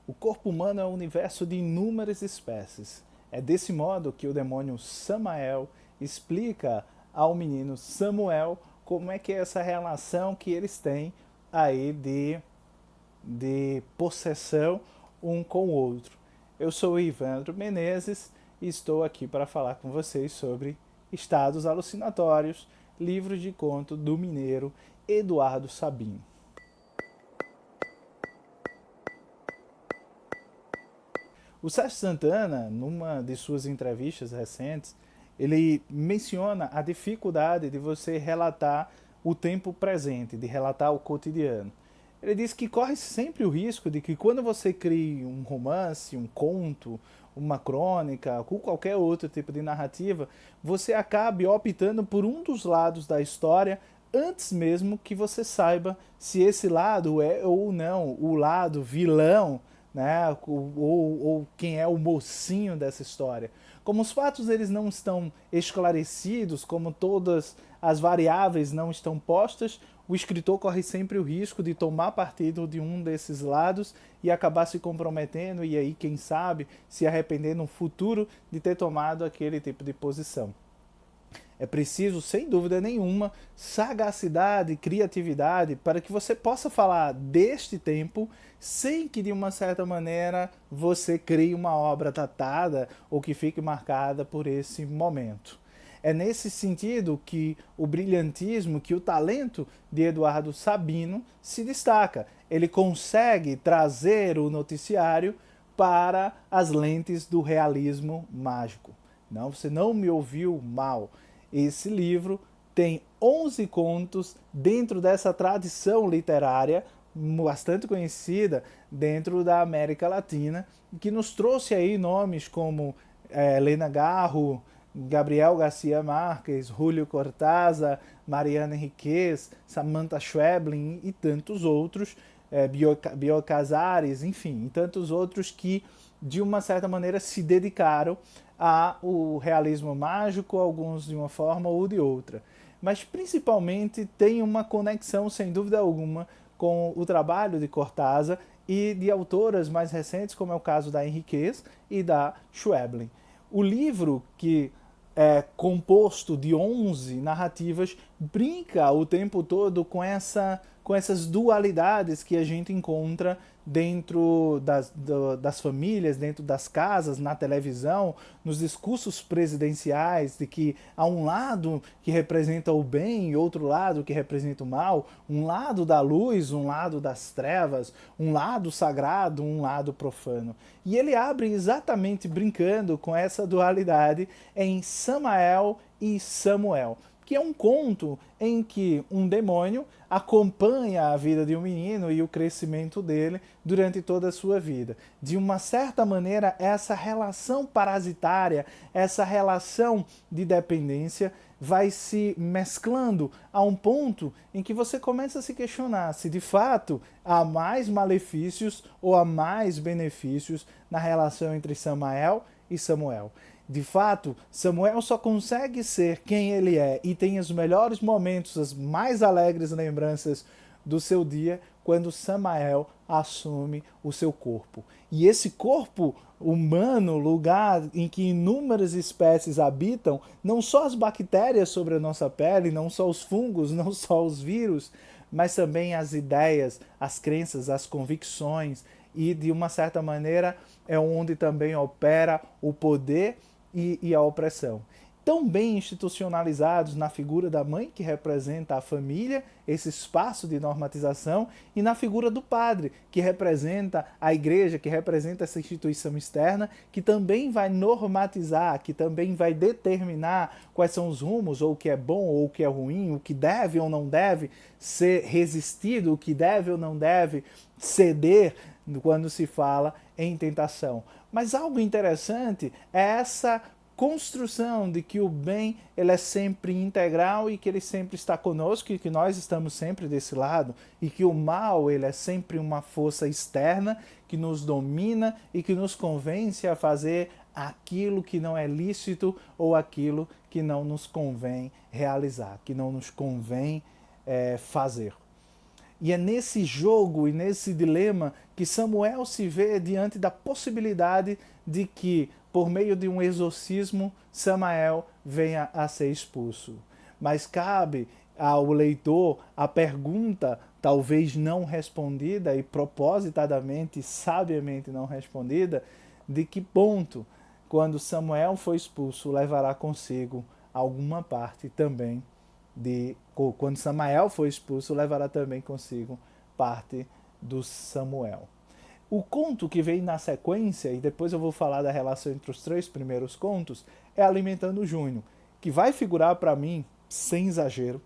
O corpo humano é um universo de inúmeras espécies. É desse modo que o demônio Samael explica ao menino Samuel como é que é essa relação que eles têm aí de possessão um com o outro. Eu sou o Ivandro Menezes e estou aqui para falar com vocês sobre Estados Alucinatórios, livros de conto do mineiro Eduardo Sabino. O Sérgio Santana, numa de suas entrevistas recentes, ele menciona a dificuldade de você relatar o tempo presente, de relatar o cotidiano. Ele diz que corre sempre o risco de que quando você cria um romance, um conto, uma crônica, ou qualquer outro tipo de narrativa, você acabe optando por um dos lados da história antes mesmo que você saiba se esse lado é ou não o lado vilão, né, ou quem é o mocinho dessa história. Como os fatos eles não estão esclarecidos, como todas as variáveis não estão postas, o escritor corre sempre o risco de tomar partido de um desses lados e acabar se comprometendo e aí, quem sabe, se arrepender no futuro de ter tomado aquele tipo de posição. É preciso, sem dúvida nenhuma, sagacidade, criatividade para que você possa falar deste tempo sem que, de uma certa maneira, você crie uma obra datada ou que fique marcada por esse momento. É nesse sentido que o brilhantismo, que o talento de Eduardo Sabino se destaca. Ele consegue trazer o noticiário para as lentes do realismo mágico. Não, você não me ouviu mal. Esse livro tem 11 contos dentro dessa tradição literária bastante conhecida dentro da América Latina, que nos trouxe aí nomes como Helena Garro, Gabriel Garcia Marques, Julio Cortázar, Mariana Enriquez, Samantha Schweblin e tantos outros, Bioy Casares, enfim, e tantos outros que de uma certa maneira se dedicaram ao realismo mágico, alguns de uma forma ou de outra. Mas principalmente tem uma conexão, sem dúvida alguma, com o trabalho de Cortázar e de autoras mais recentes, como é o caso da Henriquez e da Schweblin. O livro, que é composto de 11 narrativas, brinca o tempo todo com essas dualidades que a gente encontra dentro das famílias, dentro das casas, na televisão, nos discursos presidenciais, de que há um lado que representa o bem e outro lado que representa o mal, um lado da luz, um lado das trevas, um lado sagrado, um lado profano. E ele abre exatamente brincando com essa dualidade em Samael e Samuel, que é um conto em que um demônio acompanha a vida de um menino e o crescimento dele durante toda a sua vida. De uma certa maneira, essa relação parasitária, essa relação de dependência vai se mesclando a um ponto em que você começa a se questionar se de fato há mais malefícios ou há mais benefícios na relação entre Samael e Samuel. De fato, Samuel só consegue ser quem ele é e tem os melhores momentos, as mais alegres lembranças do seu dia quando Samael assume o seu corpo. E esse corpo humano, lugar em que inúmeras espécies habitam, não só as bactérias sobre a nossa pele, não só os fungos, não só os vírus, mas também as ideias, as crenças, as convicções e, de uma certa maneira, é onde também opera o poder e a opressão. Tão bem institucionalizados na figura da mãe, que representa a família, esse espaço de normatização, e na figura do padre, que representa a igreja, que representa essa instituição externa, que também vai normatizar, que também vai determinar quais são os rumos, ou o que é bom ou o que é ruim, o que deve ou não deve ser resistido, o que deve ou não deve ceder quando se fala em tentação. Mas algo interessante é essa construção de que o bem ele é sempre integral e que ele sempre está conosco e que nós estamos sempre desse lado e que o mal ele é sempre uma força externa que nos domina e que nos convence a fazer aquilo que não é lícito ou aquilo que não nos convém realizar, que não nos convém fazer. E é nesse jogo e nesse dilema que Samuel se vê diante da possibilidade de que, por meio de um exorcismo, Samael venha a ser expulso. Mas cabe ao leitor a pergunta, talvez não respondida e propositadamente, sabiamente não respondida, de que ponto, quando Samuel for expulso, levará consigo alguma parte também quando Samael for expulso, levará também consigo parte do Samuel. O conto que vem na sequência, e depois eu vou falar da relação entre os 3 primeiros contos, é Alimentando Júnior, que vai figurar para mim, sem exagero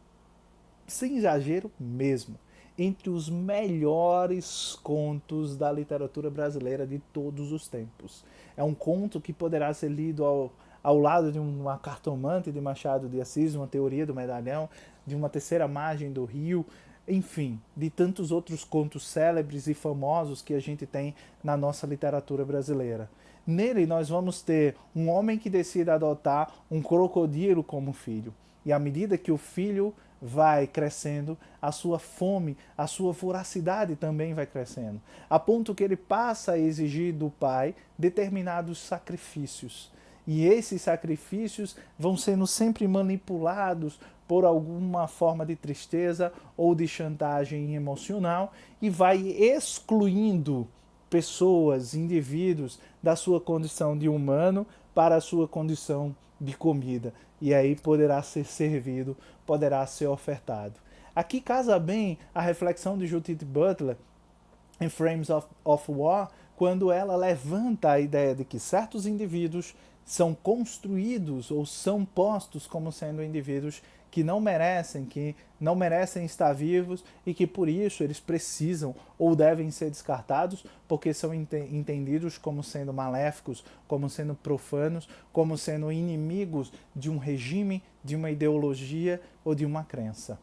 mesmo, entre os melhores contos da literatura brasileira de todos os tempos. É um conto que poderá ser lido ao lado de uma cartomante de Machado de Assis, uma teoria do medalhão, de uma terceira margem do rio, enfim, de tantos outros contos célebres e famosos que a gente tem na nossa literatura brasileira. Nele nós vamos ter um homem que decide adotar um crocodilo como filho. E à medida que o filho vai crescendo, a sua fome, a sua voracidade também vai crescendo, a ponto que ele passa a exigir do pai determinados sacrifícios. E esses sacrifícios vão sendo sempre manipulados por alguma forma de tristeza ou de chantagem emocional e vai excluindo pessoas, indivíduos da sua condição de humano para a sua condição de comida. E aí poderá ser servido, poderá ser ofertado. Aqui casa bem a reflexão de Judith Butler em Frames of War, quando ela levanta a ideia de que certos indivíduos são construídos ou são postos como sendo indivíduos que não merecem estar vivos e que por isso eles precisam ou devem ser descartados porque são entendidos como sendo maléficos, como sendo profanos, como sendo inimigos de um regime, de uma ideologia ou de uma crença.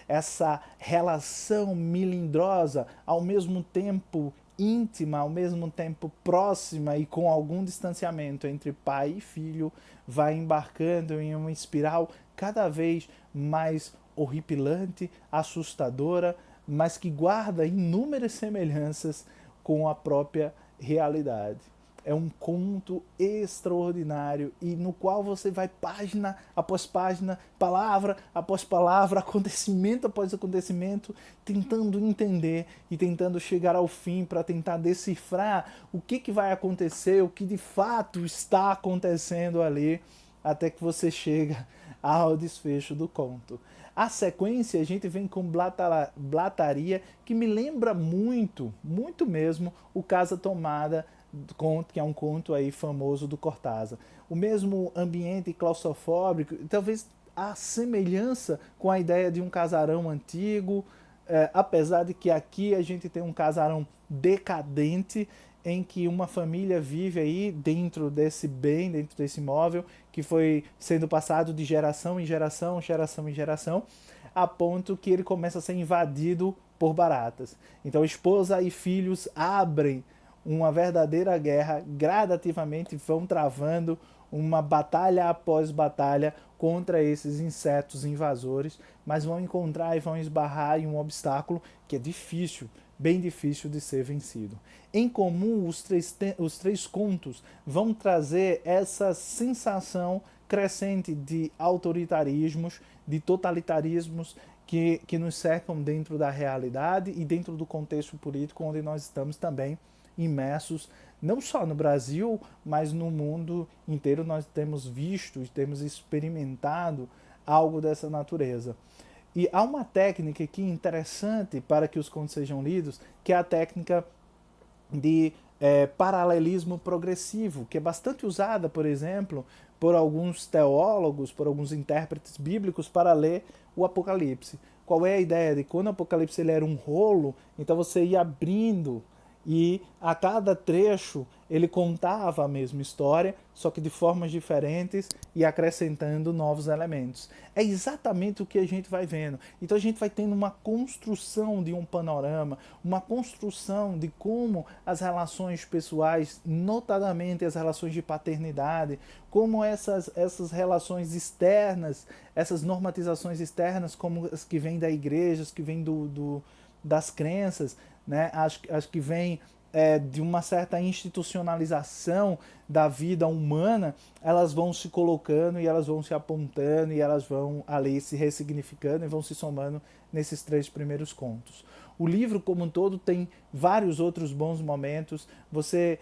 Essa relação melindrosa, ao mesmo tempo íntima, ao mesmo tempo próxima e com algum distanciamento entre pai e filho, vai embarcando em uma espiral cada vez mais horripilante, assustadora, mas que guarda inúmeras semelhanças com a própria realidade. É um conto extraordinário e no qual você vai página após página, palavra após palavra, acontecimento após acontecimento, tentando entender e tentando chegar ao fim para tentar decifrar o que vai acontecer, o que de fato está acontecendo ali, até que você chega ao desfecho do conto. A sequência a gente vem com Blataria, que me lembra muito, muito mesmo, o Casa Tomada, que é um conto aí famoso do Cortázar. O mesmo ambiente claustrofóbico, talvez a semelhança com a ideia de um casarão antigo, apesar de que aqui a gente tem um casarão decadente, em que uma família vive aí dentro desse bem, dentro desse imóvel, que foi sendo passado de geração em geração, geração em geração, a ponto que ele começa a ser invadido por baratas. Então esposa e filhos abrem uma verdadeira guerra, gradativamente vão travando uma batalha após batalha contra esses insetos invasores, mas vão encontrar e vão esbarrar em um obstáculo que é difícil, bem difícil de ser vencido. Em comum, os três contos vão trazer essa sensação crescente de autoritarismos, de totalitarismos que nos cercam dentro da realidade e dentro do contexto político onde nós estamos também imersos, não só no Brasil, mas no mundo inteiro. Nós temos visto e temos experimentado algo dessa natureza. E há uma técnica aqui interessante para que os contos sejam lidos, que é a técnica de paralelismo progressivo, que é bastante usada, por exemplo, por alguns teólogos, por alguns intérpretes bíblicos para ler o Apocalipse. Qual é a ideia? De quando o Apocalipse ele era um rolo, então você ia abrindo e a cada trecho ele contava a mesma história, só que de formas diferentes e acrescentando novos elementos. É exatamente o que a gente vai vendo. Então a gente vai tendo uma construção de um panorama, uma construção de como as relações pessoais, notadamente as relações de paternidade, como essas relações externas, essas normatizações externas, como as que vêm da igreja, as que vêm das crenças, né, as que vêm de uma certa institucionalização da vida humana, elas vão se colocando e elas vão se apontando e elas vão ali se ressignificando e vão se somando nesses 3 primeiros contos. O livro como um todo tem vários outros bons momentos. Você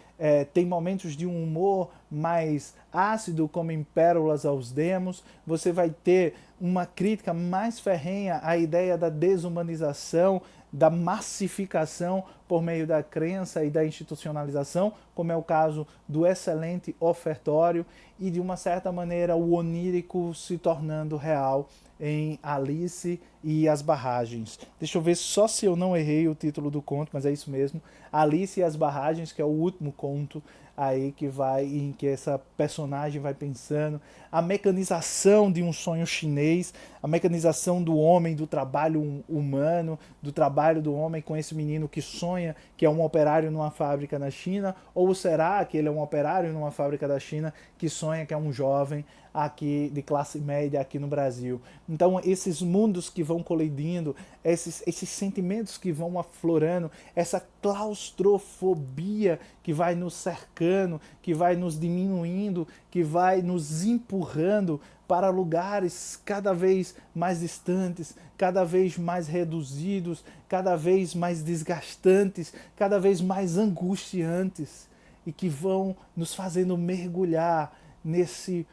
tem momentos de um humor mais ácido, como em Pérolas aos Demos. Você vai ter uma crítica mais ferrenha à ideia da desumanização, da massificação por meio da crença e da institucionalização, como é o caso do excelente ofertório, e de uma certa maneira o onírico se tornando real em Alice e as Barragens. Deixa eu ver só se eu não errei o título do conto, mas é isso mesmo. Alice e as Barragens, que é o último conto aí que vai, em que essa personagem vai pensando, a mecanização de um sonho chinês, a mecanização do homem, do trabalho humano, do trabalho do homem com esse menino que sonha que é um operário numa fábrica na China, ou será que ele é um operário numa fábrica da China que sonha que é um jovem aqui de classe média aqui no Brasil. Então esses mundos que vão colidindo, esses sentimentos que vão aflorando, essa claustrofobia que vai nos cercando, que vai nos diminuindo, que vai nos empurrando para lugares cada vez mais distantes, cada vez mais reduzidos, cada vez mais desgastantes, cada vez mais angustiantes, e que vão nos fazendo mergulhar nesse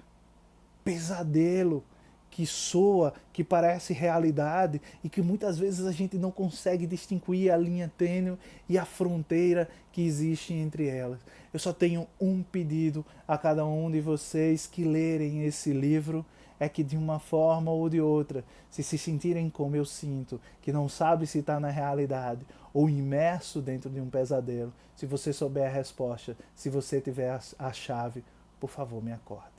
pesadelo que soa, que parece realidade e que muitas vezes a gente não consegue distinguir a linha tênue e a fronteira que existe entre elas. Eu só tenho um pedido a cada um de vocês que lerem esse livro, é que de uma forma ou de outra, se sentirem como eu sinto, que não sabe se está na realidade ou imerso dentro de um pesadelo, se você souber a resposta, se você tiver a chave, por favor, me acorde.